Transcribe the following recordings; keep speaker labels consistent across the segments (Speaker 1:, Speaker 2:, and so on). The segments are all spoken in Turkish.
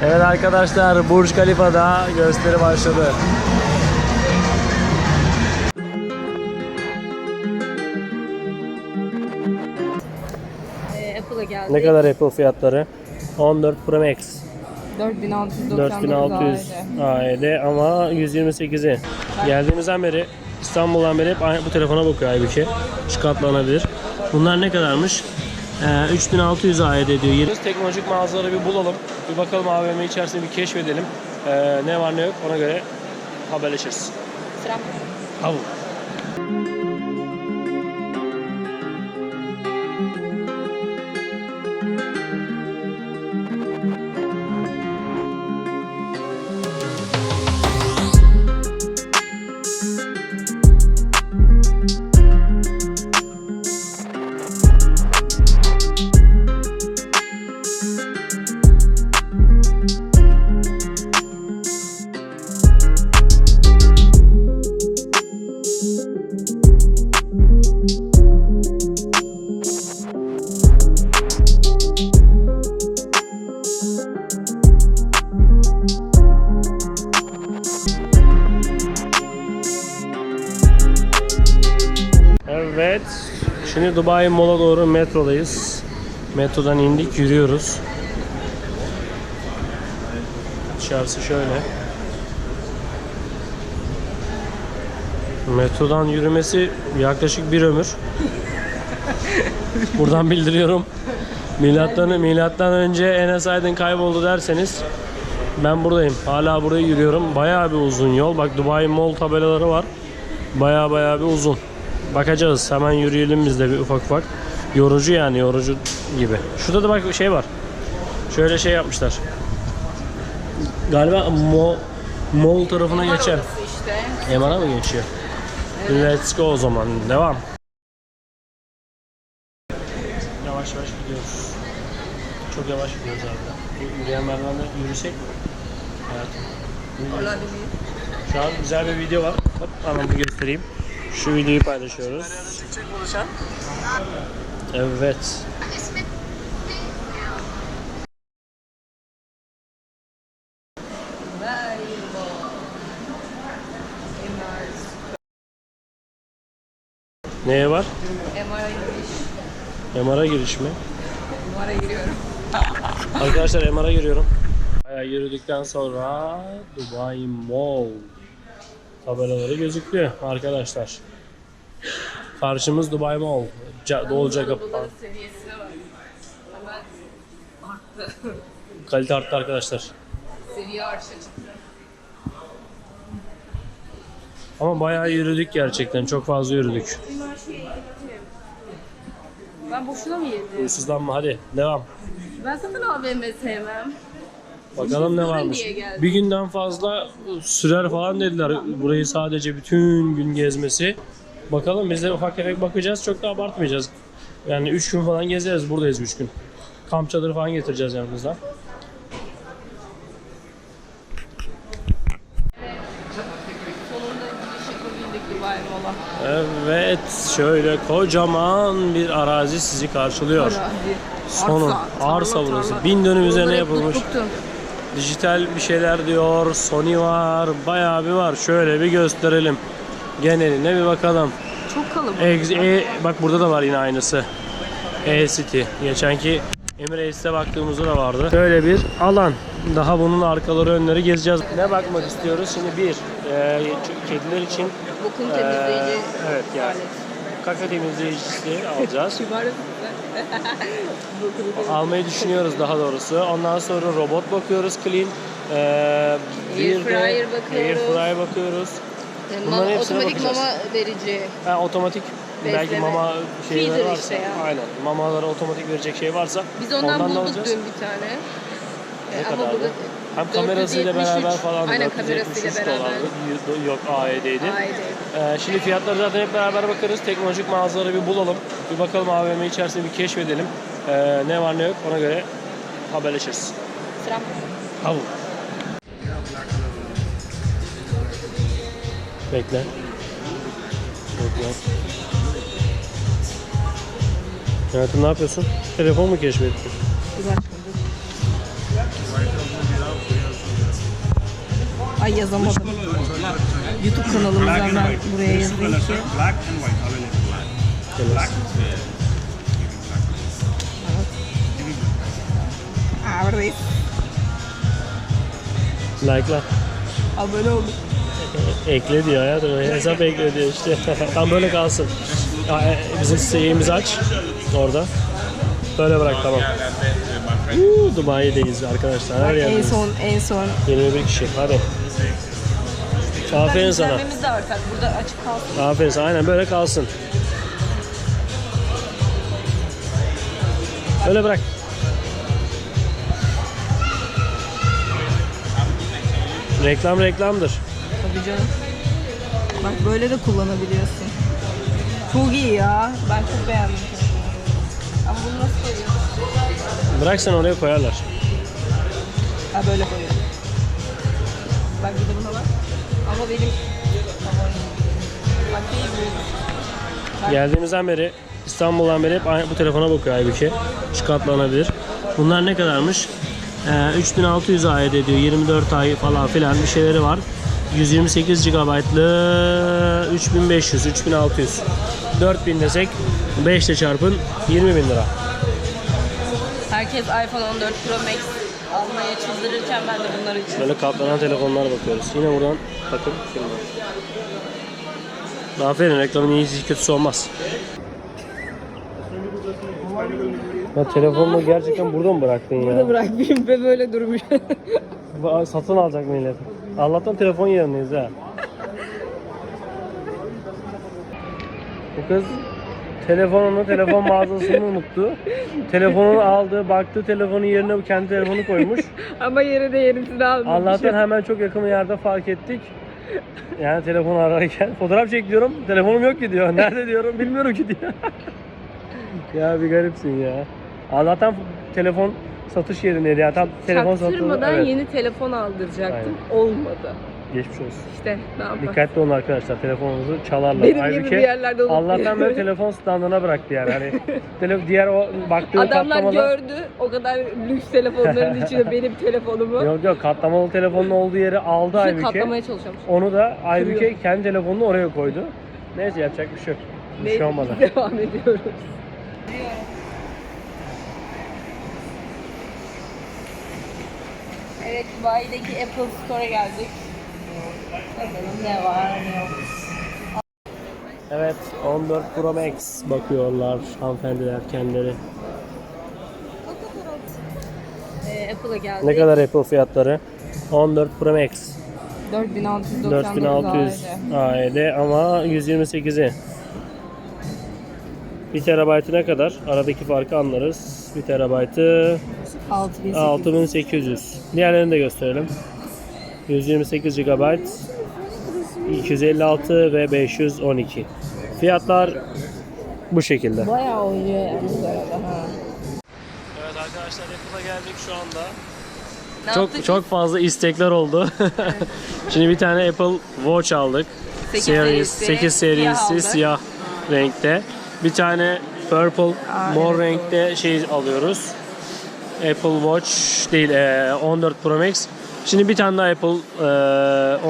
Speaker 1: Evet arkadaşlar, Burj Khalifa'da gösteri başladı.
Speaker 2: Apple'a geldik.
Speaker 1: Ne kadar Apple fiyatları? 14 Pro Max
Speaker 2: 4699
Speaker 1: AED ama 128'i. Geldiğimizden beri, İstanbul'dan beri hep bu telefona bakıyor Aybüke. Şu katlanabilir. Bunlar ne kadarmış? 3600 AED diyor. Teknolojik mağazaları bir bulalım. Bir bakalım AVM içerisinde bir keşfedelim. Ne var ne yok ona göre haberleşiriz.
Speaker 2: Selam.
Speaker 1: Al. Evet, şimdi Dubai Mall'a doğru metrodayız. Metrodan indik, yürüyoruz. Dışarısı şöyle. Metrodan yürümesi yaklaşık bir ömür. Buradan bildiriyorum. Milattan önce Enes Aydın kayboldu derseniz ben buradayım. Hala buraya yürüyorum. Bayağı bir uzun yol. Bak, Dubai Mall tabelaları var. Bayağı bir uzun. Bakacağız. Hemen yürüyelim biz de bir ufak. Yorucu yani, yorucu gibi. Şurada da bak şey var. Şöyle şey yapmışlar. Galiba mall tarafına geçer.
Speaker 2: İşte.
Speaker 1: MR'a mı geçiyor? Evet. Let's go o zaman. Devam. Yavaş gidiyoruz. Çok yavaş gidiyoruz abi. Yürüyen merdivende yürüsek mi? Evet. Şu an güzel bir video var. Hop, hemen bir göstereyim. Şu videoyu paylaşıyoruz. Evet. Neye var? MR'a giriş mi?
Speaker 2: MR'a giriyorum.
Speaker 1: Arkadaşlar MR'a giriyorum. Bayağı yürüdükten sonra Dubai Mall tabelaları gözüküyor arkadaşlar. Karşımız Dubai Mall. Doğu Jacob.
Speaker 2: Seviyesine bak. Hemen arttı.
Speaker 1: Kalite arttı arkadaşlar.
Speaker 2: Seviye arşa çıktı.
Speaker 1: Ama bayağı yürüdük gerçekten. Çok fazla yürüdük.
Speaker 2: Ben boşuna mı yedim?
Speaker 1: Huysuzlanma, hadi devam.
Speaker 2: Ben zaten AVM sevmem.
Speaker 1: Bakalım ne varmış. Bir günden fazla sürer falan dediler. Burayı sadece bütün gün gezmesi. Bakalım, biz de ufak tefek bakacağız. Çok da abartmayacağız. Yani 3 gün falan gezeriz. Buradayız 3 gün. Kamp çadırı falan getireceğiz yanımızda.
Speaker 2: Sonunda giriş yapabildik Dubai Mall'a.
Speaker 1: Evet, şöyle kocaman bir arazi sizi karşılıyor. Sonu arsa burası. 1000 dönüm üzerine yapılmış. Dijital bir şeyler diyor. Sony var. Bayağı bir var. Şöyle bir gösterelim. Geneline bir bakalım.
Speaker 2: Çok kalabalık.
Speaker 1: Bak burada da var yine aynısı. E-City. Geçenki Emirates'e baktığımızda da vardı. Şöyle bir alan. Daha bunun arkaları önleri gezeceğiz. Ne bakmak istiyoruz? Şimdi kediler için
Speaker 2: Bokun temizleyici.
Speaker 1: evet yani. Kaka temizleyicisi alacağız. Almayı düşünüyoruz daha doğrusu. Ondan sonra robot bakıyoruz, clean.
Speaker 2: Airfryer bakıyoruz.
Speaker 1: Airfryer bakıyoruz.
Speaker 2: Otomatik mama verici.
Speaker 1: Otomatik. Belki mama şeyleri varsa.
Speaker 2: Işte ya.
Speaker 1: Aynen. Mamalara otomatik verecek şey varsa.
Speaker 2: Biz ondan bulduk
Speaker 1: alacağız.
Speaker 2: dün bir tane.
Speaker 1: Ne
Speaker 2: Ama
Speaker 1: kadardı?
Speaker 2: burada
Speaker 1: Hem kamerasıyla
Speaker 2: 473.
Speaker 1: beraber falan.
Speaker 2: Aynen, kamerasıyla beraber.
Speaker 1: Yok, AED'ydi. Şimdi fiyatları zaten hep beraber bakarız. Teknolojik mağazaları bir bulalım. Bir bakalım AVM içerisinde bir keşfedelim. Ne var ne yok ona göre haberleşiriz.
Speaker 2: Selam.
Speaker 1: Al. Bekle. Hayatım, ne yapıyorsun? Telefon mu keşfettin?
Speaker 2: Güzel. Ay yazamadım. YouTube kanalımızdan ben buraya yazayım ki.
Speaker 3: Black and white, available black.
Speaker 2: Aa, buradayız.
Speaker 1: Like'la.
Speaker 2: Abone olun.
Speaker 1: Ekle diyor hayatım. Hesap ekle diyor işte. Tam böyle kalsın. Bizim şeyimizi aç. Orada. Böyle bırak tamam. Dubai'deyiz arkadaşlar. Her
Speaker 2: En
Speaker 1: yerdeyiz.
Speaker 2: son.
Speaker 1: 21 kişi. Hadi. Aferin sana.
Speaker 2: İzlenmemiz de artar. Burada açık kalsın.
Speaker 1: Aferin sana. Aynen böyle kalsın. Öyle bırak. Reklam reklamdır.
Speaker 2: Tabii canım. Bak böyle de kullanabiliyorsun. Çok iyi ya. Ben çok beğendim. Ama bunu nasıl koyuyorsun?
Speaker 1: Bırak sen oraya koyarlar.
Speaker 2: Ha böyle koyuyorum. Bak bir de buna bak. Ama benim favorim. Bak iyi bu.
Speaker 1: Geldiğimizden beri İstanbul'dan beri hep bu telefona bakıyor Aybüke. Şu katlanabilir. Bunlar ne kadarmış? 3600 ayet ediyor. 24 ay falan filan bir şeyleri var. 128 GB'lı 3500, 3600. 4000 desek 5 ile çarpın 20.000 lira.
Speaker 2: Herkes iPhone 14 Pro Max almaya çıldırırken ben de bunlar için.
Speaker 1: Böyle katlanan telefonlara bakıyoruz. Yine buradan bakın film var. Aferin, reklamın iyisi kötüsü olmaz. Ya telefonunu gerçekten burada mı bıraktın ya?
Speaker 2: Burada bırakmayayım ve böyle durmuş.
Speaker 1: Satın alacak millet. Allah'tan telefon yerindeyiz ha. Bu kız telefon mağazasını unuttu. Telefonunu aldı, baktı telefonun yerine kendi telefonu koymuş.
Speaker 2: Ama yere de yenisini almış.
Speaker 1: Allah'tan hemen çok yakın yerde fark ettik. Yani telefonu ararken fotoğraf çek diyorum. Telefonum yok ki diyor. Nerede diyorum, bilmiyorum ki diyor. Ya bir garipsin ya. Allah'tan telefon satış yerindeydi ya. Tam telefon satıldı.
Speaker 2: Çaktırmadan
Speaker 1: Evet.
Speaker 2: yeni telefon aldıracaktım. Olmadı.
Speaker 1: Geçmiş olsun.
Speaker 2: İşte ne yapalım.
Speaker 1: Dikkatli olun arkadaşlar. Telefonunuzu çalarlar.
Speaker 2: Benim gibi
Speaker 1: Halbuki
Speaker 2: bir yerlerde olup
Speaker 1: Allah'tan böyle telefon standına bıraktı yani. Hani diğer o baktığı
Speaker 2: Adamlar
Speaker 1: katlamalı...
Speaker 2: gördü o kadar lüks telefonların içinde benim telefonumu.
Speaker 1: Yok katlamalı telefonun olduğu yeri aldı
Speaker 2: Şimdi
Speaker 1: Aybüke.
Speaker 2: katlamaya çalışıyormuş.
Speaker 1: Onu da Aybüke kendi telefonunu oraya koydu. Neyse yapacak bir şey yok. Bir şey olmadı.
Speaker 2: Devam ediyoruz. Evet, Dubai'deki Apple Store'a geldik. Bakalım ne var ne yok.
Speaker 1: Evet 14 Pro Max bakıyorlar hanımefendiler kendileri.
Speaker 2: Apple'a geldik.
Speaker 1: Ne kadar Apple fiyatları? 14 Pro Max
Speaker 2: 4699
Speaker 1: 4600 AED ama 128'i. 1 TB'ı ne kadar? Aradaki farkı anlarız. 1 TB'ı 6800. Diğerlerini de gösterelim. 128 GB 256 ve 512. Fiyatlar bu şekilde.
Speaker 2: Bayağı oynuyor yani bu arada. Ha.
Speaker 1: Evet arkadaşlar Apple'a geldik şu anda.
Speaker 2: Ne
Speaker 1: Çok
Speaker 2: yaptık?
Speaker 1: çok fazla istekler oldu. Şimdi bir tane Apple Watch aldık.
Speaker 2: 8
Speaker 1: 8 serisi siyah renkte. Bir tane purple mor
Speaker 2: evet,
Speaker 1: renkte şey alıyoruz. Apple Watch değil 14 Pro Max. Şimdi bir tane daha Apple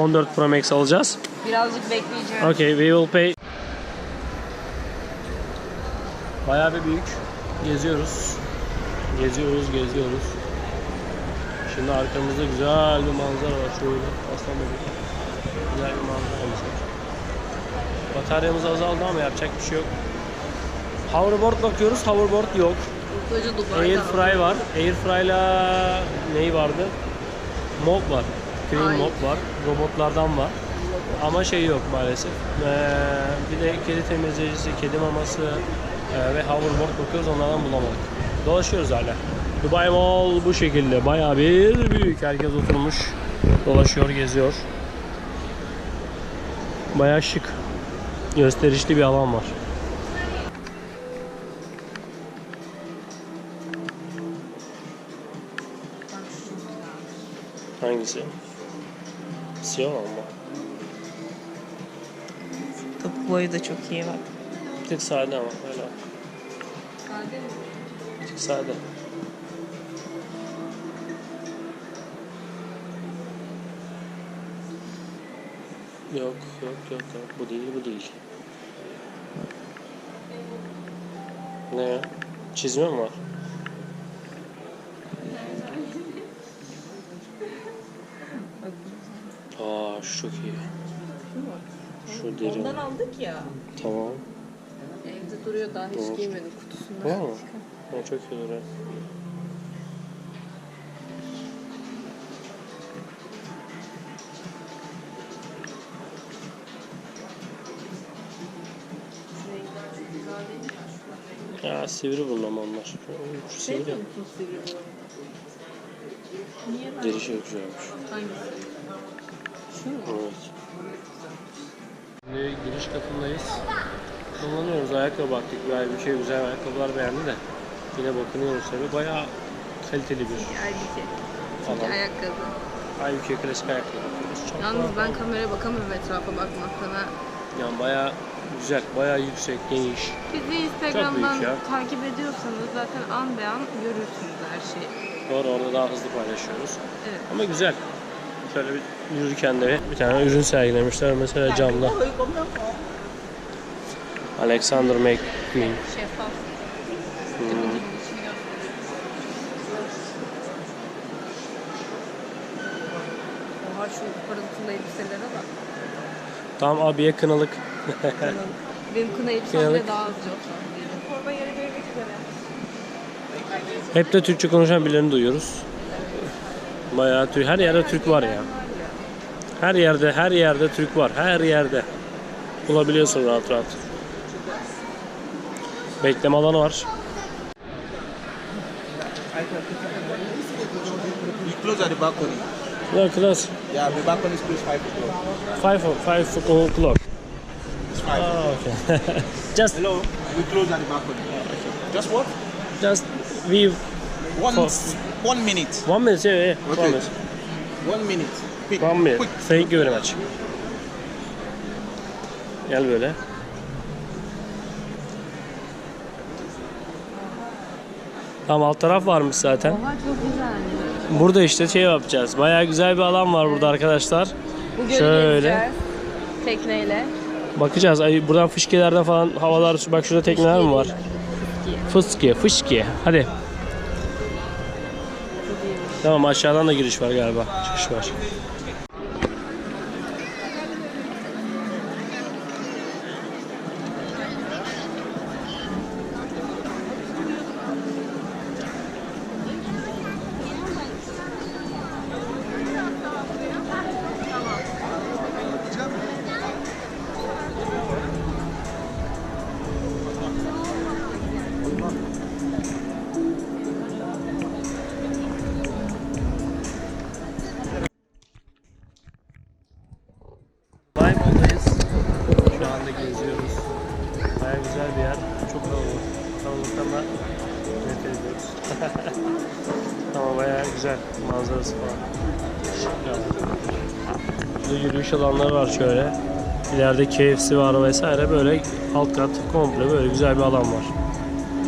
Speaker 1: 14 Pro Max alacağız.
Speaker 2: Birazcık bekleyeceğim.
Speaker 1: Okay, we will pay. Bayağı bir büyük. Geziyoruz. Geziyoruz. Şimdi arkamızda güzel bir manzara var şöyle. Aslan bebek. Güzel bir manzara var. Bataryamız azaldı ama yapacak bir şey yok. Hoverboard bakıyoruz. Hoverboard yok.
Speaker 2: Koca Dubai'de.
Speaker 1: Airfry var. Airfry'la neyi vardı? Mop var. Clean mop var. Robotlardan var. Ama şey yok maalesef. Bir de kedi temizleyicisi, kedi maması ve hoverboard bakıyoruz, onlardan bulamadık. Dolaşıyoruz hala. Dubai Mall bu şekilde. Bayağı bir büyük. Herkes oturmuş. Dolaşıyor, geziyor. Bayağı şık. Gösterişli bir alan var. Hangisi? Siyah ama.
Speaker 2: Topuk boyu da çok iyi bak.
Speaker 1: Bir tık sade ama öyle.
Speaker 2: Sade mi?
Speaker 1: Bir tık sade. Yok. Bu değil. Ne ya? Çizme mi var? Aa, şu çok iyi. Şu deri.
Speaker 2: Ondan aldık ya.
Speaker 1: Tamam.
Speaker 2: Evde duruyor, daha hiç giymedim kutusundan.
Speaker 1: Var mı? Ha, çok iyi duruyor. Ya sivri bunlar onlar. Şu sivri.
Speaker 2: Sevmiyor musun sivri bu arada? Niye ben?
Speaker 1: Deri çok güzelmiş.
Speaker 2: Hangisi? Şu mu?
Speaker 1: Evet. Şimdi giriş katındayız. Kullanıyoruz, ayakkabı baktık. Bir şey güzel ayakkabılar beğendi de. Yine bakınıyoruz tabii. Bayağı kaliteli bir
Speaker 2: Halbuki. Çünkü
Speaker 1: alan.
Speaker 2: ayakkabı.
Speaker 1: Halbuki klasik ayakkabı bakıyoruz.
Speaker 2: Yalnız ben kameraya bakamıyorum etrafa bakmaktan ha.
Speaker 1: Yani bayağı güzel, bayağı yüksek, geniş.
Speaker 2: Bizi Instagram'dan
Speaker 1: büyük ya.
Speaker 2: takip ediyorsanız zaten an be an görürsünüz her şeyi.
Speaker 1: Doğru, orada daha hızlı paylaşıyoruz.
Speaker 2: Evet.
Speaker 1: Ama güzel. Şöyle bir yürürken de bir tane ürün sergilemişler mesela camda. Alexander McQueen.
Speaker 2: Şeffaf. Oha şu parıltılı elbiselere bak.
Speaker 1: Tam abiye kınalık.
Speaker 2: Benim kına elbisem bile
Speaker 1: Kınalık.
Speaker 2: daha az yok. Torba yeri görmek üzere.
Speaker 1: Hep de Türkçe konuşan birilerini duyuyoruz. Bayağı her yerde Türk var ya. Her yerde Türk var. Her yerde. Bulabiliyorsun rahat rahat. Bekleme alanı var.
Speaker 4: We close at the balcony.
Speaker 1: Look, class.
Speaker 4: Yeah, the balcony is closed 5 o'clock.
Speaker 1: 5 o'clock.
Speaker 4: It's 5.
Speaker 1: Ah, okay. Just
Speaker 4: Hello? We close at the balcony. Just what?
Speaker 1: we
Speaker 4: One,
Speaker 1: For-
Speaker 4: 1 minute.
Speaker 1: 1 minute, yeah.
Speaker 4: Okay.
Speaker 1: 1 minute.
Speaker 4: 1 minute. Quick.
Speaker 1: 1 minute.
Speaker 4: Quick.
Speaker 1: Thank you very much. Gel böyle. Tamam, alt taraf varmış zaten.
Speaker 2: Oha çok güzel.
Speaker 1: Burada işte şey yapacağız. Bayağı güzel bir alan var burada arkadaşlar.
Speaker 2: Bu gölü
Speaker 1: Şöyle.
Speaker 2: gezeceğiz. Tekneyle.
Speaker 1: Bakacağız. Ay, buradan fışkilerden falan havalar. Bak şurada tekneler mi var? Fışki. Hadi. Tamam, aşağıdan da giriş var galiba. Çıkış var. Maymun'dayız. Şu anda geziyoruz. Baya güzel bir yer. Çok kalabalık. Kalabalıktan da nefret ediyoruz. Ama baya güzel manzarası falan. Burada yürüyüş alanları var şöyle. İleride KFC var vesaire, böyle alt kat komple böyle güzel bir alan var.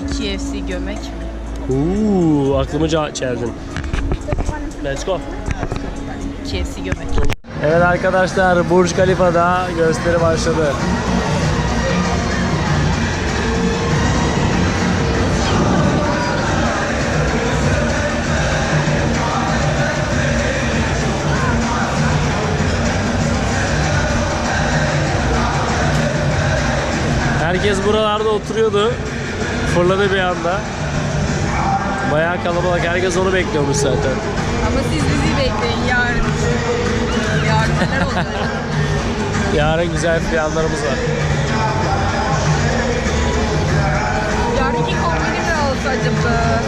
Speaker 2: KFC gömek mi?
Speaker 1: Aklımı çeldin. Let's go.
Speaker 2: KFC gömek.
Speaker 1: Evet arkadaşlar, Burj Khalifa'da gösteri başladı. Herkes buralarda oturuyordu. Fırladı bir anda. Bayağı kalabalık. Herkes onu bekliyormuş zaten.
Speaker 2: Ama siz bizi bekleyin yarın. Yarın neler olacak?
Speaker 1: Yarın güzel planlarımız var.
Speaker 2: Yarınki kombini ne olsa acaba?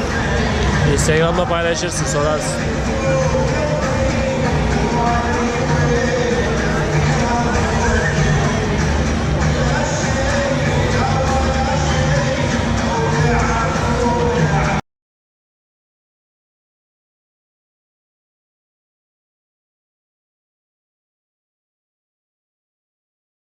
Speaker 1: Instagram'da paylaşırsın, sorarsın.